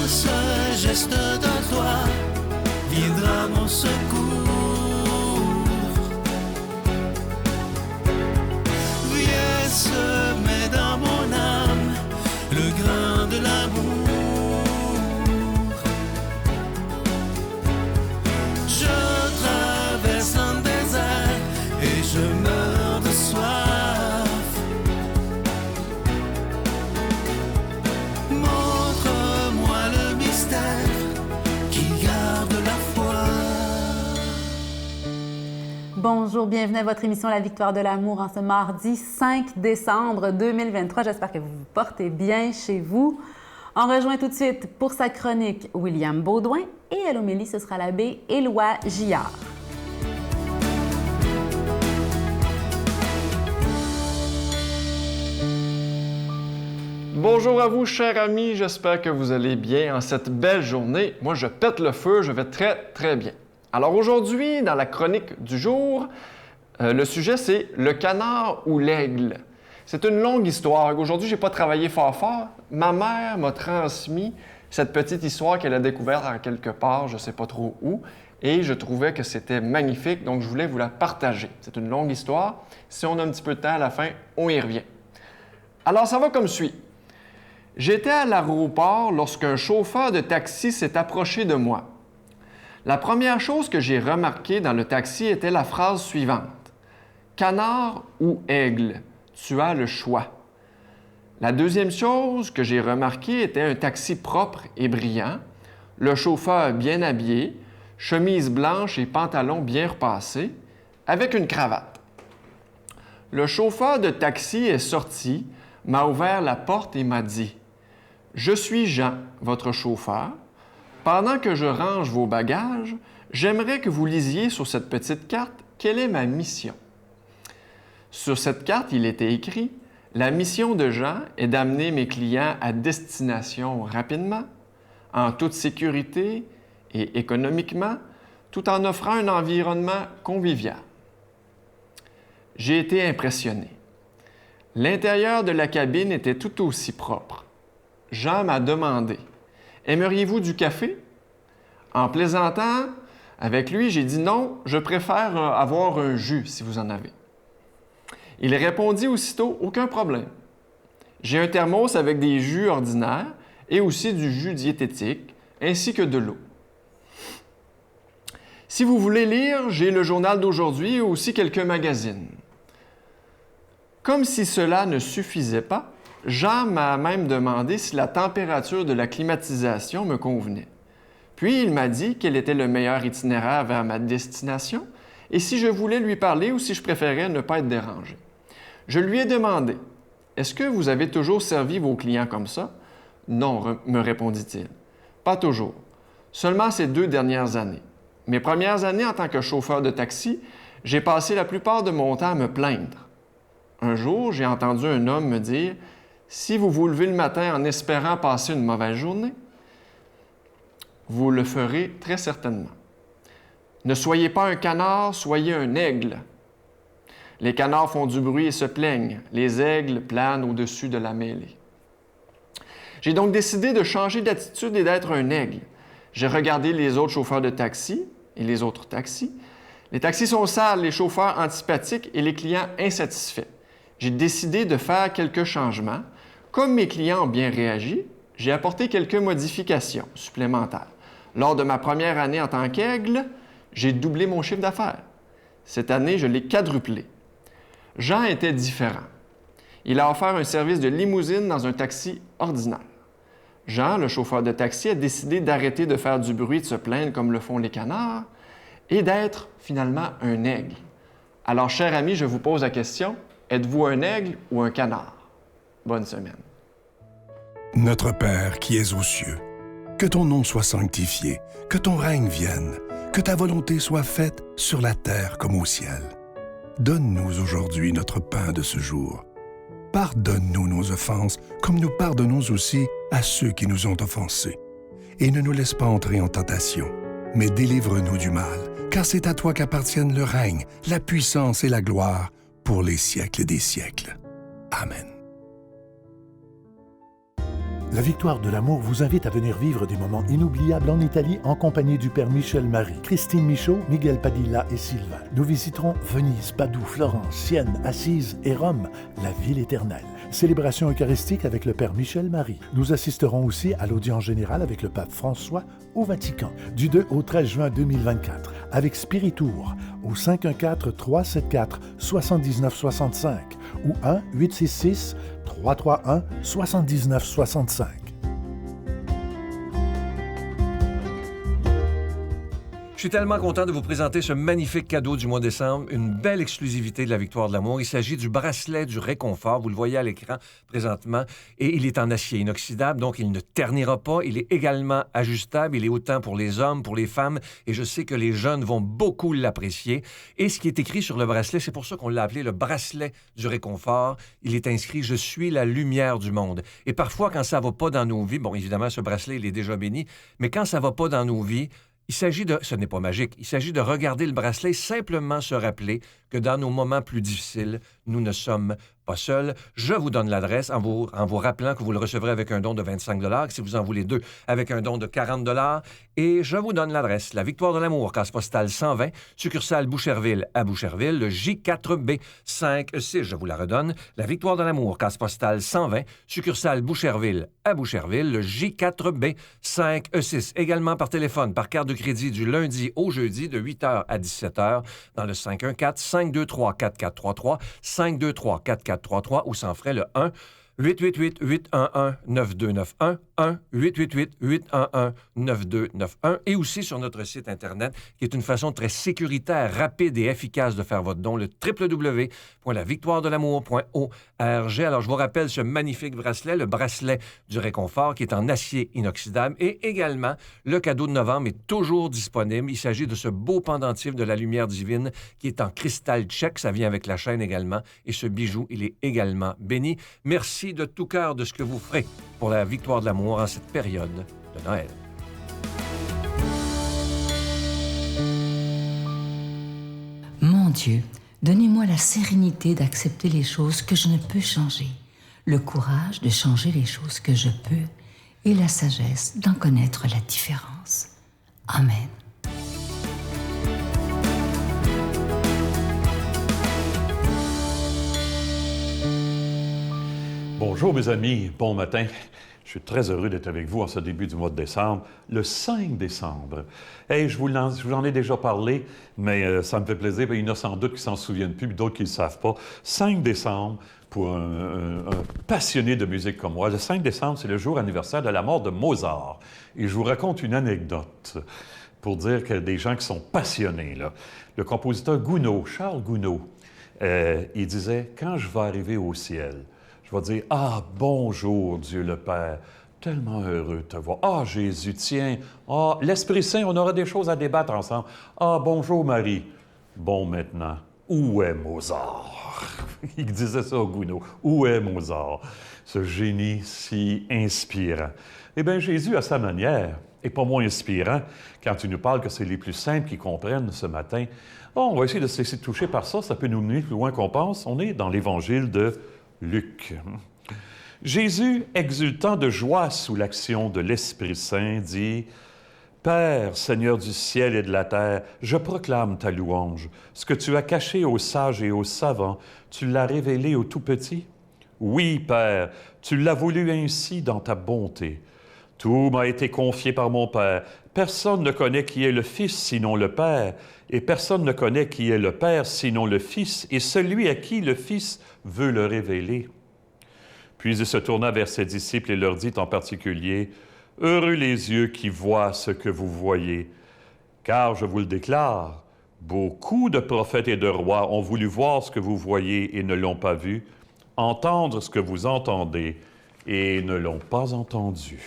ce geste de toi viendra mon secours. Viens semer dans mon âme le grain de l'amour. Je traverse un désert et je meurs de soif. Montre-moi le mystère qui garde la foi. Bonjour, bienvenue à votre émission La Victoire de l'amour en ce mardi 5 décembre 2023. J'espère que vous vous portez bien chez vous. On rejoint tout de suite pour sa chronique William Baudouin et à l'homélie, ce sera l'abbé Éloi Gillard. Bonjour à vous, chers amis, j'espère que vous allez bien en cette belle journée. Moi, je pète le feu, je vais très bien. Alors aujourd'hui, dans la chronique du jour, le sujet c'est le canard ou l'aigle. C'est une longue histoire. Aujourd'hui, je n'ai pas travaillé fort. Ma mère m'a transmis cette petite histoire qu'elle a découverte en quelque part, je ne sais pas trop où, et je trouvais que c'était magnifique, donc je voulais vous la partager. C'est une longue histoire. Si on a un petit peu de temps à la fin, on y revient. Alors, ça va comme suit. J'étais à l'aéroport lorsqu'un chauffeur de taxi s'est approché de moi. La première chose que j'ai remarquée dans le taxi était la phrase suivante. « Canard ou aigle, tu as le choix. » La deuxième chose que j'ai remarquée était un taxi propre et brillant, le chauffeur bien habillé, chemise blanche et pantalon bien repassés, avec une cravate. Le chauffeur de taxi est sorti, m'a ouvert la porte et m'a dit « Je suis Jean, votre chauffeur. Pendant que je range vos bagages, j'aimerais que vous lisiez sur cette petite carte quelle est ma mission. » Sur cette carte, il était écrit « La mission de Jean est d'amener mes clients à destination rapidement, en toute sécurité et économiquement, tout en offrant un environnement convivial. » J'ai été impressionné. L'intérieur de la cabine était tout aussi propre. Jean m'a demandé « Aimeriez-vous du café? » En plaisantant avec lui, j'ai dit « Non, je préfère avoir un jus si vous en avez. » Il répondit aussitôt « Aucun problème. J'ai un thermos avec des jus ordinaires et aussi du jus diététique, ainsi que de l'eau. Si vous voulez lire, j'ai le journal d'aujourd'hui et aussi quelques magazines. » Comme si cela ne suffisait pas, Jean m'a même demandé si la température de la climatisation me convenait. Puis il m'a dit quel était le meilleur itinéraire vers ma destination et si je voulais lui parler ou si je préférais ne pas être dérangé. Je lui ai demandé « Est-ce que vous avez toujours servi vos clients comme ça? » « Non, me répondit-il. « Pas toujours. Seulement ces 2 dernières années. Mes premières années en tant que chauffeur de taxi, j'ai passé la plupart de mon temps à me plaindre. Un jour, j'ai entendu un homme me dire « Si vous vous levez le matin en espérant passer une mauvaise journée, vous le ferez très certainement. Ne soyez pas un canard, soyez un aigle. Les canards font du bruit et se plaignent. Les aigles planent au-dessus de la mêlée. » J'ai donc décidé de changer d'attitude et d'être un aigle. J'ai regardé les autres chauffeurs de taxi et les autres taxis. Les taxis sont sales, les chauffeurs antipathiques et les clients insatisfaits. J'ai décidé de faire quelques changements. Comme mes clients ont bien réagi, j'ai apporté quelques modifications supplémentaires. Lors de ma première année en tant qu'aigle, j'ai doublé mon chiffre d'affaires. Cette année, je l'ai quadruplé. Jean était différent. Il a offert un service de limousine dans un taxi ordinaire. Jean, le chauffeur de taxi, a décidé d'arrêter de faire du bruit et de se plaindre comme le font les canards et d'être finalement un aigle. Alors, chers amis, je vous pose la question, êtes-vous un aigle ou un canard? Bonne semaine. Notre Père qui es aux cieux, que ton nom soit sanctifié, que ton règne vienne, que ta volonté soit faite sur la terre comme au ciel. Donne-nous aujourd'hui notre pain de ce jour. Pardonne-nous nos offenses, comme nous pardonnons aussi à ceux qui nous ont offensés. Et ne nous laisse pas entrer en tentation, mais délivre-nous du mal, car c'est à toi qu'appartiennent le règne, la puissance et la gloire pour les siècles des siècles. Amen. La Victoire de l'amour vous invite à venir vivre des moments inoubliables en Italie en compagnie du Père Michel Marie, Christine Michaud, Miguel Padilla et Sylvain. Nous visiterons Venise, Padoue, Florence, Sienne, Assise et Rome, la ville éternelle. Célébration eucharistique avec le Père Michel Marie. Nous assisterons aussi à l'audience générale avec le pape François au Vatican, du 2 au 13 juin 2024, avec Spiritour au 514-374-7965 ou 1-866-331-7965. Je suis tellement content de vous présenter ce magnifique cadeau du mois de décembre, une belle exclusivité de la Victoire de l'amour. Il s'agit du bracelet du réconfort. Vous le voyez à l'écran présentement. Et il est en acier inoxydable, donc il ne ternira pas. Il est également ajustable. Il est autant pour les hommes, pour les femmes. Et je sais que les jeunes vont beaucoup l'apprécier. Et ce qui est écrit sur le bracelet, c'est pour ça qu'on l'a appelé le bracelet du réconfort. Il est inscrit « Je suis la lumière du monde ». Et parfois, quand ça ne va pas dans nos vies, bon, évidemment, ce bracelet, il est déjà béni, mais quand ça ne va pas dans nos vies, ce n'est pas magique, il s'agit de regarder le bracelet, simplement se rappeler que dans nos moments plus difficiles, nous ne sommes pas seuls. Je vous donne l'adresse en vous rappelant que vous le recevrez avec un don de 25 $, si vous en voulez deux, avec un don de 40 $. Et je vous donne l'adresse, la Victoire de l'amour, case postale 120, succursale Boucherville à Boucherville, le J4B 5-6, je vous la redonne, la Victoire de l'amour, case postale 120, succursale Boucherville à Boucherville, le J4B 5-6. Également par téléphone, par carte de crédit du lundi au jeudi de 8h à 17h dans le 514-523-4433, 523-4433 ou sans frais le 1-888-811-9291, 1-888-811-9291 et aussi sur notre site Internet qui est une façon très sécuritaire, rapide et efficace de faire votre don, le www.lavictoiredelamour.org. Alors, je vous rappelle ce magnifique bracelet, le bracelet du réconfort qui est en acier inoxydable et également, le cadeau de novembre est toujours disponible. Il s'agit de ce beau pendentif de la lumière divine qui est en cristal tchèque. Ça vient avec la chaîne également et ce bijou, il est également béni. Merci de tout cœur de ce que vous ferez pour la Victoire de l'amour en cette période de Noël. Mon Dieu, donnez-moi la sérénité d'accepter les choses que je ne peux changer, le courage de changer les choses que je peux et la sagesse d'en connaître la différence. Amen. Bonjour mes amis, bon matin. Je suis très heureux d'être avec vous en ce début du mois de décembre, le 5 décembre. Hey, je vous en ai déjà parlé, mais ça me fait plaisir. Il y en a sans doute qui s'en souviennent plus, puis d'autres qui ne le savent pas. 5 décembre, pour un passionné de musique comme moi, le 5 décembre, c'est le jour anniversaire de la mort de Mozart. Et je vous raconte une anecdote pour dire que des gens qui sont passionnés, là. Le compositeur Gounod, Charles Gounod, il disait « Quand je vais arriver au ciel, je vais dire, « Ah, bonjour, Dieu le Père, tellement heureux de te voir. Ah, Jésus, tiens, ah, l'Esprit Saint, on aura des choses à débattre ensemble. Ah, bonjour, Marie. Bon, maintenant, où est Mozart? » Il disait ça au Gounod. Où est Mozart? Ce génie si inspirant. Eh bien, Jésus, à sa manière, est pas moins inspirant quand il nous parle que c'est les plus simples qui comprennent ce matin. Bon, on va essayer de se laisser toucher par ça. Ça peut nous mener plus loin qu'on pense. On est dans l'Évangile de Luc. Jésus, exultant de joie sous l'action de l'Esprit Saint, dit « Père, Seigneur du ciel et de la terre, je proclame ta louange. Ce que tu as caché aux sages et aux savants, tu l'as révélé aux tout-petits. Oui, Père, tu l'as voulu ainsi dans ta bonté. Tout m'a été confié par mon Père. Personne ne connaît qui est le Fils sinon le Père, et personne ne connaît qui est le Père sinon le Fils, et celui à qui le Fils veut le révéler. » Puis il se tourna vers ses disciples et leur dit en particulier, « Heureux les yeux qui voient ce que vous voyez, car je vous le déclare, beaucoup de prophètes et de rois ont voulu voir ce que vous voyez et ne l'ont pas vu, entendre ce que vous entendez et ne l'ont pas entendu. »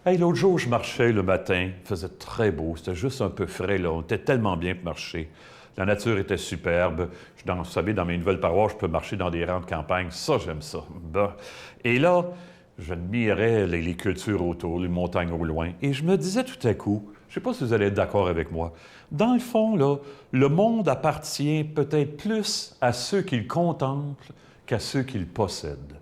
Hey, l'autre jour, je marchais le matin, il faisait très beau, c'était juste un peu frais, là. On était tellement bien pour marcher. La nature était superbe. Vous savez, dans mes nouvelles paroisses, je peux marcher dans des rangs de campagne. Ça, j'aime ça. Bon. Et là, j'admirais les cultures autour, les montagnes au loin. Et je me disais tout à coup, je ne sais pas si vous allez être d'accord avec moi, dans le fond, là, le monde appartient peut-être plus à ceux qui le contemplent qu'à ceux qui le possèdent.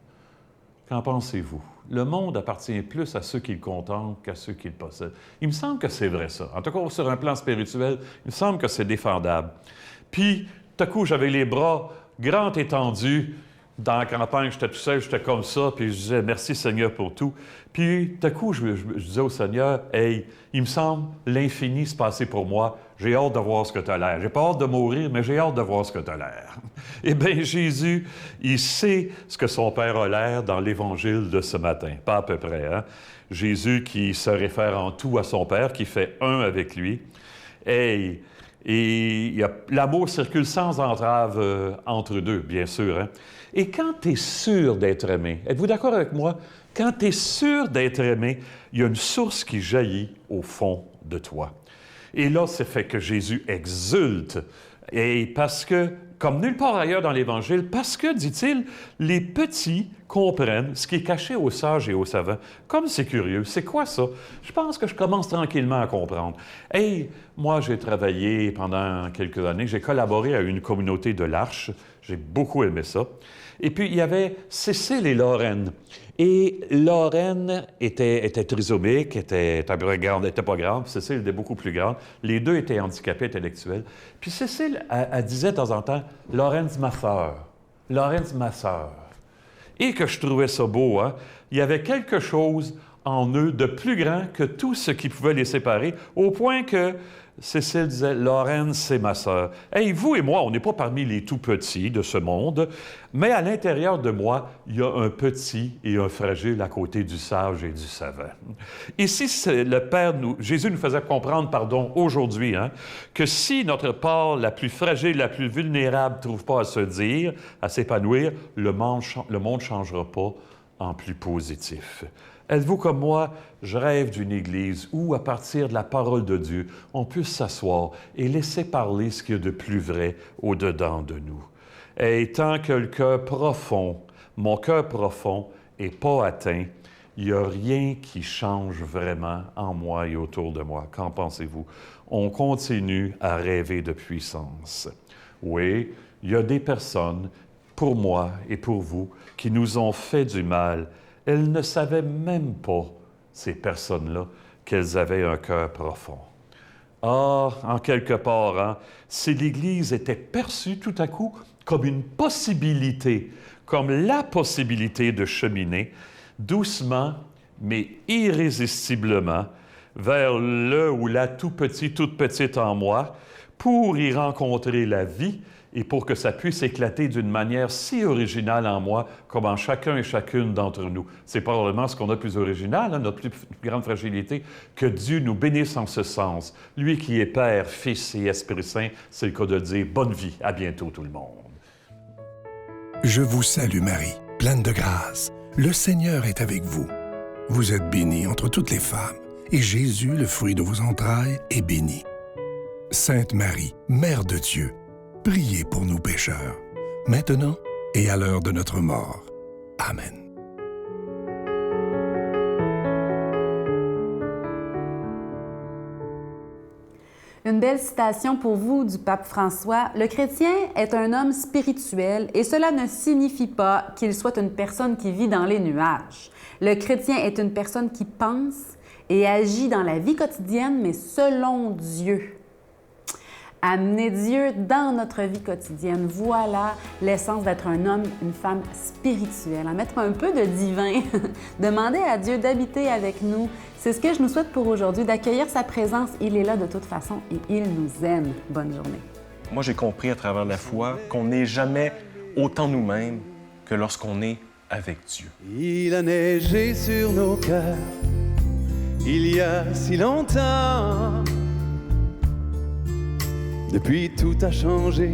Qu'en pensez-vous? Le monde appartient plus à ceux qui le contemplent qu'à ceux qui le possèdent. Il me semble que c'est vrai, ça. En tout cas, sur un plan spirituel, il me semble que c'est défendable. Puis, tout à coup, j'avais les bras grands étendus. Dans la campagne, j'étais tout seul, j'étais comme ça, puis je disais « Merci Seigneur pour tout ». Puis, tout à coup, je disais au Seigneur « Hey, il me semble l'infini se passer pour moi. J'ai hâte de voir ce que tu as l'air. J'ai pas hâte de mourir, mais j'ai hâte de voir ce que tu as l'air. » Eh bien, Jésus, il sait ce que son Père a l'air dans l'Évangile de ce matin. Pas à peu près, hein? Jésus qui se réfère en tout à son Père, qui fait un avec lui. Hey, et l'amour circule sans entrave entre deux, bien sûr, hein? Et quand tu es sûr d'être aimé, êtes-vous d'accord avec moi? Quand tu es sûr d'être aimé, il y a une source qui jaillit au fond de toi. Et là, c'est fait que Jésus exulte. Et parce que, comme nulle part ailleurs dans l'Évangile, parce que, dit-il, les petits comprennent ce qui est caché aux sages et aux savants. Comme c'est curieux. C'est quoi ça? Je pense que je commence tranquillement à comprendre. Hey, moi, j'ai travaillé pendant quelques années, j'ai collaboré à une communauté de l'Arche. J'ai beaucoup aimé ça. Et puis, il y avait Cécile et Lorraine. Et Lorraine était trisomique, était pas grande. Cécile était beaucoup plus grande. Les deux étaient handicapés intellectuels. Puis Cécile, elle disait de temps en temps, « Lorraine, ma sœur. Lorraine, ma sœur. » Et que je trouvais ça beau, hein? Il y avait quelque chose en eux de plus grand que tout ce qui pouvait les séparer, au point que Cécile disait, « Lorraine, c'est ma sœur. » Hey, vous et moi, on n'est pas parmi les tout-petits de ce monde, mais à l'intérieur de moi, il y a un petit et un fragile à côté du sage et du savant. Ici, Jésus nous faisait comprendre, aujourd'hui, hein, que si notre part la plus fragile, la plus vulnérable ne trouve pas à se dire, à s'épanouir, le monde ne changera pas en plus positif. Êtes-vous comme moi? Je rêve d'une Église où, à partir de la parole de Dieu, on puisse s'asseoir et laisser parler ce qu'il y a de plus vrai au-dedans de nous. Et tant que mon cœur profond, n'est pas atteint, il n'y a rien qui change vraiment en moi et autour de moi. Qu'en pensez-vous? On continue à rêver de puissance. Oui, il y a des personnes, pour moi et pour vous, qui nous ont fait du mal. Elles ne savaient même pas, ces personnes-là, qu'elles avaient un cœur profond. Ah, en quelque part, hein, si l'Église était perçue tout à coup comme une possibilité, comme la possibilité de cheminer doucement, mais irrésistiblement, vers le ou la toute petite en moi, pour y rencontrer la vie, et pour que ça puisse éclater d'une manière si originale en moi, comme en chacun et chacune d'entre nous. C'est probablement ce qu'on a de plus original, hein, notre plus grande fragilité. Que Dieu nous bénisse en ce sens. Lui qui est Père, Fils et Esprit Saint, c'est le cas de dire bonne vie. À bientôt tout le monde. Je vous salue Marie, pleine de grâce. Le Seigneur est avec vous. Vous êtes bénie entre toutes les femmes, et Jésus, le fruit de vos entrailles, est béni. Sainte Marie, Mère de Dieu, priez pour nous pécheurs, maintenant et à l'heure de notre mort. Amen. Une belle citation pour vous du pape François. Le chrétien est un homme spirituel et cela ne signifie pas qu'il soit une personne qui vit dans les nuages. Le chrétien est une personne qui pense et agit dans la vie quotidienne, mais selon Dieu. Amener Dieu dans notre vie quotidienne. Voilà l'essence d'être un homme, une femme spirituelle. En mettre un peu de divin. Demander à Dieu d'habiter avec nous. C'est ce que je nous souhaite pour aujourd'hui, d'accueillir sa présence. Il est là de toute façon et il nous aime. Bonne journée. Moi, j'ai compris à travers la foi qu'on n'est jamais autant nous-mêmes que lorsqu'on est avec Dieu. Il a neigé sur nos cœurs il y a si longtemps. Depuis, tout a changé,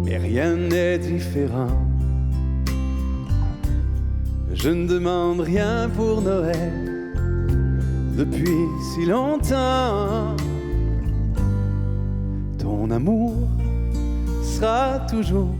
mais rien n'est différent. Je ne demande rien pour Noël depuis si longtemps. Ton amour sera toujours